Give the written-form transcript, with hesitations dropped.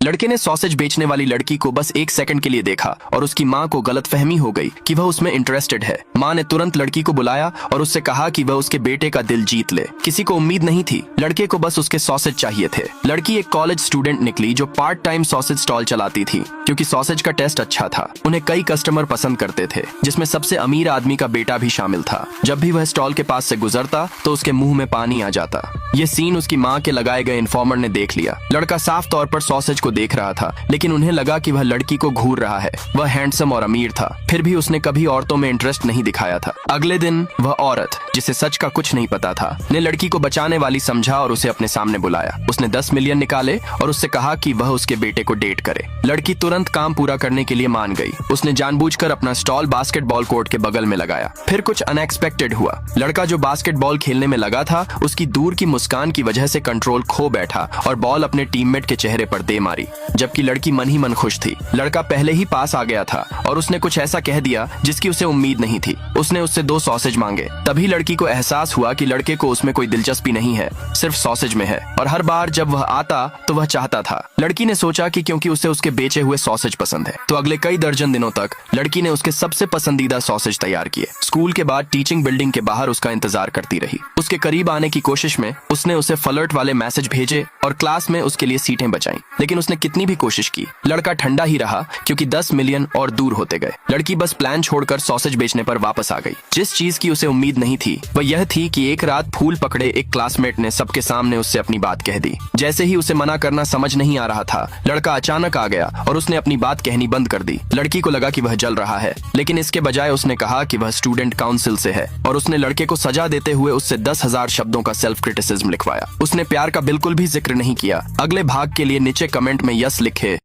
लड़के ने सॉसेज बेचने वाली लड़की को बस 1 सेकंड के लिए देखा और उसकी माँ को गलतफहमी हो गई कि वह उसमें इंटरेस्टेड है। माँ ने तुरंत लड़की को बुलाया और उससे कहा कि वह उसके बेटे का दिल जीत ले। किसी को उम्मीद नहीं थी, लड़के को बस उसके सॉसेज चाहिए थे। लड़की एक कॉलेज स्टूडेंट निकली जो पार्ट टाइम सॉसेज स्टॉल चलाती थी। क्योंकि सॉसेज का टेस्ट अच्छा था, उन्हें कई कस्टमर पसंद करते थे, जिसमें सबसे अमीर आदमी का बेटा भी शामिल था। जब भी वह स्टॉल के पास से गुजरता तो उसके मुंह में पानी आ जाता। ये सीन उसकी माँ के लगाए गए इन्फॉर्मर ने देख लिया। लड़का साफ तौर पर सॉसेज को देख रहा था, लेकिन उन्हें लगा कि वह लड़की को घूर रहा है। वह हैंडसम और अमीर था, फिर भी उसने कभी औरतों में इंटरेस्ट नहीं दिखाया था। अगले दिन वह औरत, जिसे सच का कुछ नहीं पता था, ने लड़की को बचाने वाली समझा और उसे अपने सामने बुलाया। उसने 10 मिलियन निकाले और उससे कहा कि वह उसके बेटे को डेट करे। लड़की तुरंत काम पूरा करने के लिए मान गई। उसने जानबूझकर अपना स्टॉल बास्केटबॉल कोर्ट के बगल में लगाया। फिर कुछ अनएक्सपेक्टेड हुआ। लड़का जो बास्केटबॉल खेलने में लगा था, उसकी दूर की मुस्कान की वजह से कंट्रोल खो बैठा और बॉल अपने टीममेट के चेहरे पर दे मारी, जबकि लड़की मन ही मन खुश थी। लड़का पहले ही पास आ गया था और उसने कुछ ऐसा कह दिया जिसकी उसे उम्मीद नहीं थी। उसने उससे 2 सॉसेज मांगे। तभी लड़की को एहसास हुआ कि लड़के को उसमें कोई दिलचस्पी नहीं है, सिर्फ सॉसेज में है, और हर बार जब वह आता तो वह चाहता था। लड़की ने सोचा कि क्योंकि उसे उसके बेचे हुए सॉसेज पसंद है, तो अगले कई दर्जन दिनों तक लड़की ने उसके सबसे पसंदीदा सॉसेज तैयार किए। स्कूल के बाद टीचिंग बिल्डिंग के बाहर उसका इंतजार करती रही। उसके करीब आने की कोशिश में उसने उसे फ्लर्ट वाले मैसेज भेजे और क्लास में उसके लिए सीटें बचाई। लेकिन उसने कितनी भी कोशिश की, लड़का ठंडा ही रहा, क्योंकि 10 मिलियन और दूर होते गए। लड़की बस प्लान छोड़कर सॉसेज बेचने पर वापस आ गई। जिस चीज की उसे उम्मीद नहीं थी वह यह थी कि एक रात फूल पकड़े एक क्लासमेट ने सबके सामने उससे अपनी बात कह दी। जैसे ही उसे मना करना समझ नहीं आ रहा था, लड़का अचानक आ गया और उसने अपनी बात कहनी बंद कर दी। लड़की को लगा कि वह जल रहा है, लेकिन इसके बजाय उसने कहा कि वह स्टूडेंट काउंसिल से है, और उसने लड़के को सजा देते हुए उससे 10,000 शब्दों का सेल्फ क्रिटिसिज्म लिखवाया। उसने प्यार का बिल्कुल भी जिक्र नहीं किया। अगले भाग के लिए नीचे कमेंट में यस लिखे।